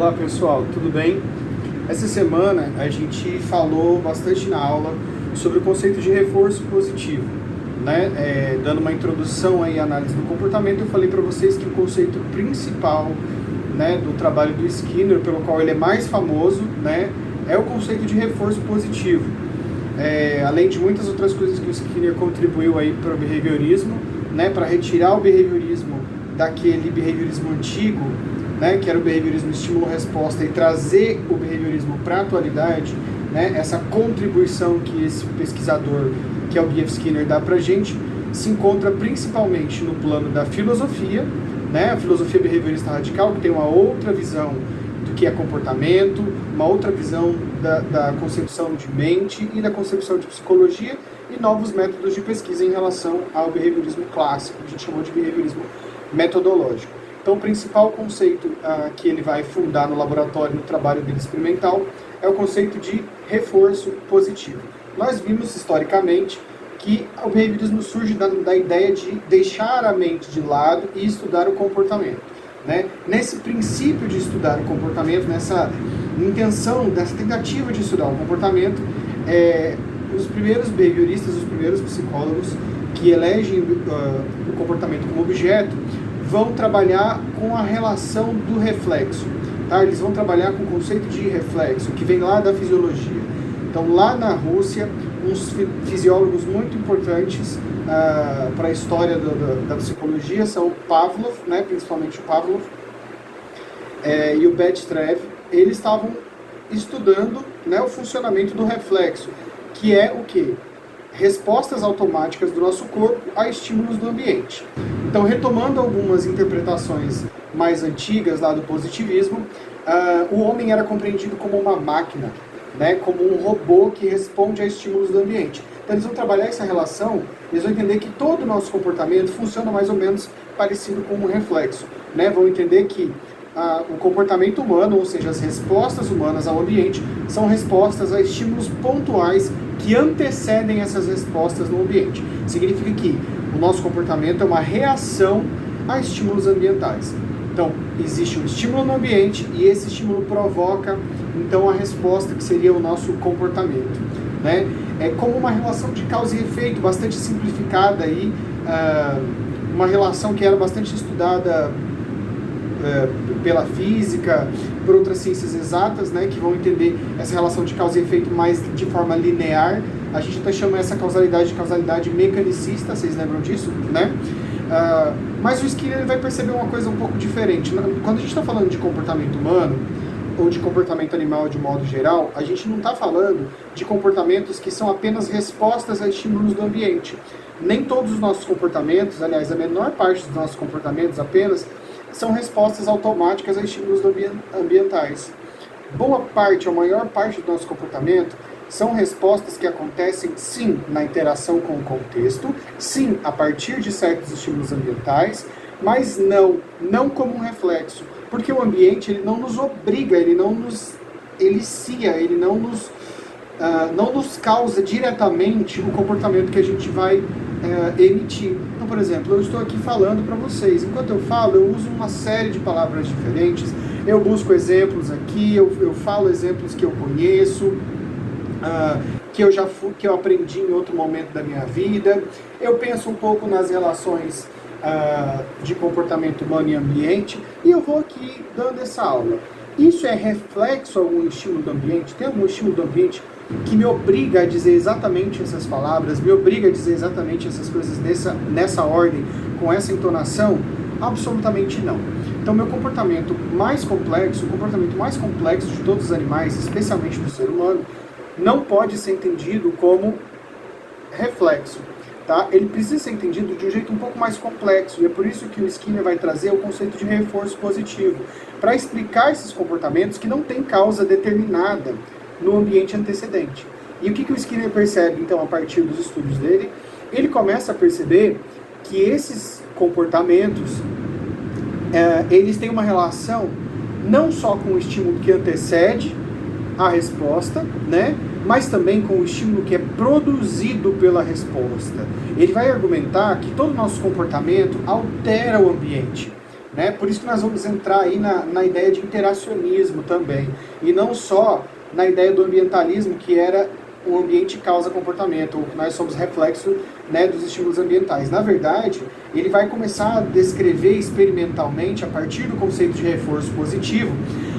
Olá pessoal, tudo bem? Essa semana a gente falou bastante na aula sobre o conceito de reforço positivo, né? Dando uma introdução aí à análise do comportamento, eu falei para vocês que o conceito principal, né, do trabalho do Skinner, pelo qual ele é mais famoso, né, é o conceito de reforço positivo. Além de muitas outras coisas que o Skinner contribuiu aí para o behaviorismo, né, para retirar o behaviorismo daquele behaviorismo antigo, né, que era o behaviorismo estímulo-resposta, e trazer o behaviorismo para a atualidade, né, essa contribuição que esse pesquisador, que é o B.F. Skinner, dá para a gente, se encontra principalmente no plano da filosofia, né, a filosofia behaviorista radical, que tem uma outra visão do que é comportamento, uma outra visão da concepção de mente e da concepção de psicologia, e novos métodos de pesquisa em relação ao behaviorismo clássico, que a gente chamou de behaviorismo metodológico. Então, o principal conceito que ele vai fundar no laboratório, no trabalho dele experimental, é o conceito de reforço positivo. Nós vimos, historicamente, que o behaviorismo surge da ideia de deixar a mente de lado e estudar o comportamento, né? Nesse princípio de estudar o comportamento, nessa intenção, dessa tentativa de estudar o comportamento, os primeiros behavioristas, os primeiros psicólogos que elegem o comportamento como objeto, vão trabalhar com a relação do reflexo, tá? Eles vão trabalhar com o conceito de reflexo, que vem lá da fisiologia. Então, lá na Rússia, uns fisiólogos muito importantes para a história da psicologia são o Pavlov, né, principalmente o Pavlov, e o Berdyaev. Eles estavam estudando, né, o funcionamento do reflexo, que é o quê? Respostas automáticas do nosso corpo a estímulos do ambiente. Então, retomando algumas interpretações mais antigas lá do positivismo, o homem era compreendido como uma máquina, né, como um robô que responde a estímulos do ambiente. Então, eles vão trabalhar essa relação, eles vão entender que todo o nosso comportamento funciona mais ou menos parecido com um reflexo, né? Vão entender que o comportamento humano, ou seja, as respostas humanas ao ambiente, são respostas a estímulos pontuais que antecedem essas respostas no ambiente. Significa que o nosso comportamento é uma reação a estímulos ambientais. Então, existe um estímulo no ambiente e esse estímulo provoca, então, a resposta que seria o nosso comportamento, né? É como uma relação de causa e efeito bastante simplificada aí, uma relação que era bastante estudada pela física, por outras ciências exatas, né, que vão entender essa relação de causa e efeito mais de forma linear. A gente até chama essa causalidade de causalidade mecanicista, vocês lembram disso, né? Mas o Skinner ele vai perceber uma coisa um pouco diferente. Quando a gente está falando de comportamento humano, ou de comportamento animal de modo geral, a gente não está falando de comportamentos que são apenas respostas a estímulos do ambiente. Nem todos os nossos comportamentos, aliás, a menor parte dos nossos comportamentos apenas, são respostas automáticas a estímulos ambientais. Boa parte, a maior parte do nosso comportamento, são respostas que acontecem, sim, na interação com o contexto, sim, a partir de certos estímulos ambientais, mas não como um reflexo, porque o ambiente ele não nos obriga, ele não nos elicia, ele não nos causa diretamente o comportamento que a gente vai emitir. Então, por exemplo, eu estou aqui falando para vocês. Enquanto eu falo, eu uso uma série de palavras diferentes, eu busco exemplos aqui, eu falo exemplos que eu conheço, que eu aprendi em outro momento da minha vida, eu penso um pouco nas relações de comportamento humano e ambiente, e eu vou aqui dando essa aula. Isso é reflexo a algum estímulo do ambiente? Tem algum estímulo do ambiente que me obriga a dizer exatamente essas palavras, me obriga a dizer exatamente essas coisas nessa ordem, com essa entonação? Absolutamente não. Então, meu comportamento mais complexo, o comportamento mais complexo de todos os animais, especialmente do ser humano, não pode ser entendido como reflexo, tá? Ele precisa ser entendido de um jeito um pouco mais complexo, e é por isso que o Skinner vai trazer o conceito de reforço positivo, para explicar esses comportamentos que não têm causa determinada no ambiente antecedente. E o que o Skinner percebe, então, a partir dos estudos dele? Ele começa a perceber que esses comportamentos, eles têm uma relação não só com o estímulo que antecede a resposta, né, mas também com o estímulo que é produzido pela resposta. Ele vai argumentar que todo o nosso comportamento altera o ambiente. né? Por isso que nós vamos entrar aí na ideia de interacionismo também, e não só na ideia do ambientalismo, que era o ambiente causa comportamento, ou que nós somos reflexo, né, dos estímulos ambientais. Na verdade, ele vai começar a descrever experimentalmente, a partir do conceito de reforço positivo,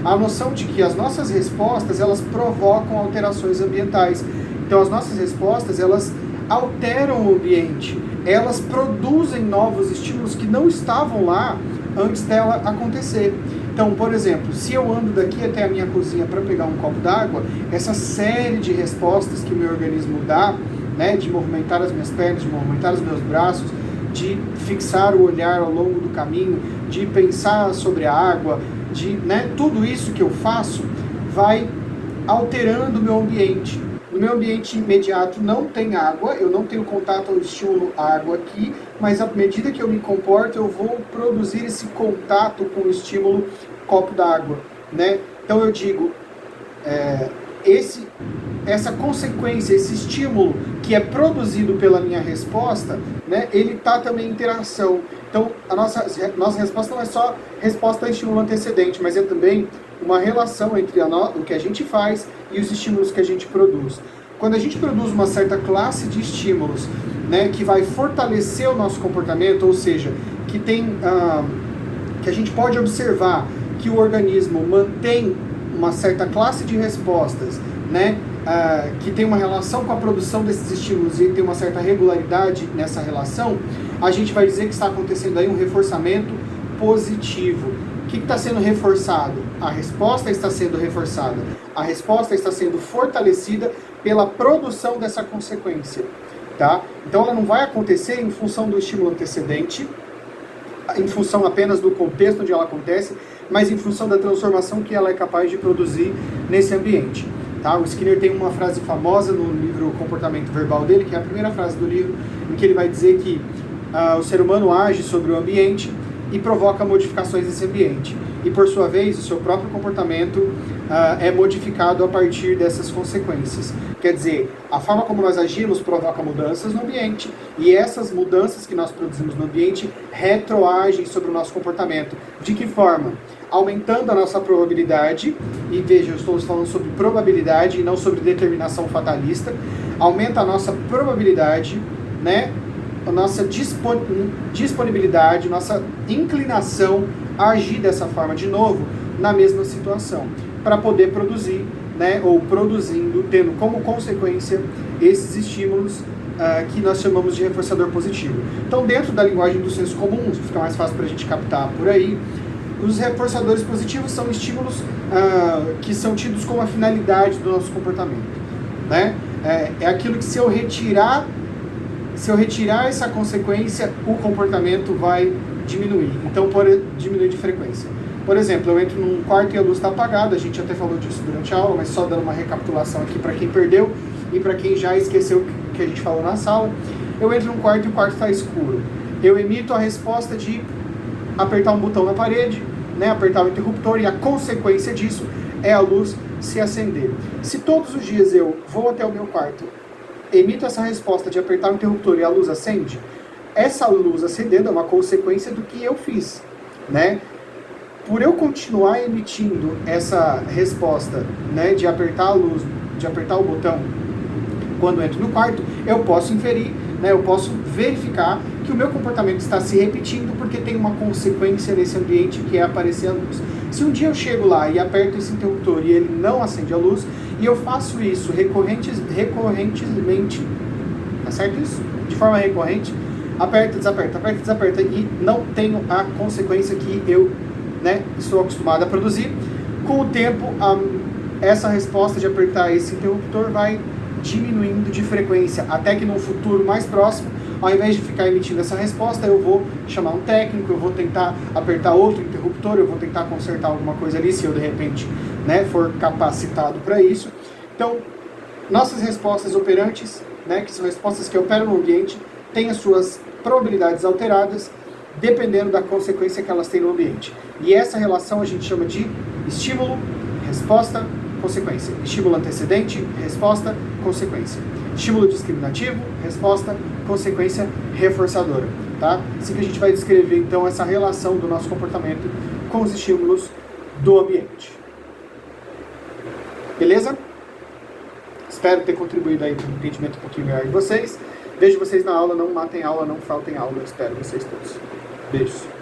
a noção de que as nossas respostas, elas provocam alterações ambientais. Então, as nossas respostas, elas alteram o ambiente, elas produzem novos estímulos que não estavam lá antes dela acontecer. Então, por exemplo, se eu ando daqui até a minha cozinha para pegar um copo d'água, essa série de respostas que o meu organismo dá, né, de movimentar as minhas pernas, de movimentar os meus braços, de fixar o olhar ao longo do caminho, de pensar sobre a água, né, tudo isso que eu faço vai alterando o meu ambiente. No meu ambiente imediato não tem água, eu não tenho contato ao estímulo água aqui, mas à medida que eu me comporto, eu vou produzir esse contato com o estímulo copo d'água, né? Então eu digo, essa consequência, esse estímulo que é produzido pela minha resposta, né, ele está também em interação. Então a nossa resposta não é só resposta a estímulo antecedente, mas é também uma relação entre o que a gente faz e os estímulos que a gente produz. Quando a gente produz uma certa classe de estímulos, né, que vai fortalecer o nosso comportamento, ou seja, que a gente pode observar que o organismo mantém uma certa classe de respostas, né, que tem uma relação com a produção desses estímulos e tem uma certa regularidade nessa relação, a gente vai dizer que está acontecendo aí um reforçamento positivo. O que está sendo reforçado? A resposta está sendo reforçada. A resposta está sendo fortalecida pela produção dessa consequência. Tá? Então ela não vai acontecer em função do estímulo antecedente, em função apenas do contexto onde ela acontece, mas em função da transformação que ela é capaz de produzir nesse ambiente. Tá? O Skinner tem uma frase famosa no livro Comportamento Verbal dele, que é a primeira frase do livro, em que ele vai dizer que o ser humano age sobre o ambiente e provoca modificações nesse ambiente. E, por sua vez, o seu próprio comportamento é modificado a partir dessas consequências. Quer dizer, a forma como nós agimos provoca mudanças no ambiente, e essas mudanças que nós produzimos no ambiente retroagem sobre o nosso comportamento. De que forma? Aumentando a nossa probabilidade, e veja, eu estou falando sobre probabilidade e não sobre determinação fatalista, aumenta a nossa probabilidade, né? A nossa disponibilidade, nossa inclinação a agir dessa forma de novo, na mesma situação, para poder produzir, né, ou produzindo, tendo como consequência esses estímulos que nós chamamos de reforçador positivo. Então, dentro da linguagem do senso comum, fica mais fácil para a gente captar por aí, os reforçadores positivos são estímulos que são tidos como a finalidade do nosso comportamento, né? É aquilo que se eu retirar essa consequência, o comportamento vai diminuir. Então, diminuir de frequência. Por exemplo, eu entro num quarto e a luz está apagada, a gente até falou disso durante a aula, mas só dando uma recapitulação aqui para quem perdeu e para quem já esqueceu o que a gente falou na sala. Eu entro num quarto e o quarto está escuro. Eu emito a resposta de apertar um botão na parede, né, apertar o interruptor, e a consequência disso é a luz se acender. Se todos os dias eu vou até o meu quarto, emito essa resposta de apertar o interruptor e a luz acende, essa luz acendendo é uma consequência do que eu fiz, né? Por eu continuar emitindo essa resposta, né, de apertar a luz, de apertar o botão quando entro no quarto, eu posso inferir, né, eu posso verificar que o meu comportamento está se repetindo porque tem uma consequência nesse ambiente, que é aparecer a luz. Se um dia eu chego lá e aperto esse interruptor e ele não acende a luz, e eu faço isso recorrentemente, tá certo isso? De forma recorrente, aperta, desaperta, e não tenho a consequência que eu, né, estou acostumado a produzir. Com o tempo, essa resposta de apertar esse interruptor vai diminuindo de frequência, até que no futuro mais próximo, ao invés de ficar emitindo essa resposta, eu vou chamar um técnico, eu vou tentar apertar outro interruptor, eu vou tentar consertar alguma coisa ali, se eu de repente, né, for capacitado para isso. Então, nossas respostas operantes, né, que são respostas que operam no ambiente, têm as suas probabilidades alteradas, dependendo da consequência que elas têm no ambiente. E essa relação a gente chama de estímulo, resposta, consequência. Estímulo antecedente, resposta, consequência. Estímulo discriminativo, resposta, consequência reforçadora. tá? Assim que a gente vai descrever, então, essa relação do nosso comportamento com os estímulos do ambiente. Beleza? Espero ter contribuído aí para um entendimento um pouquinho melhor de vocês. Vejo vocês na aula, não matem aula, não faltem aula. Espero vocês todos. Beijos.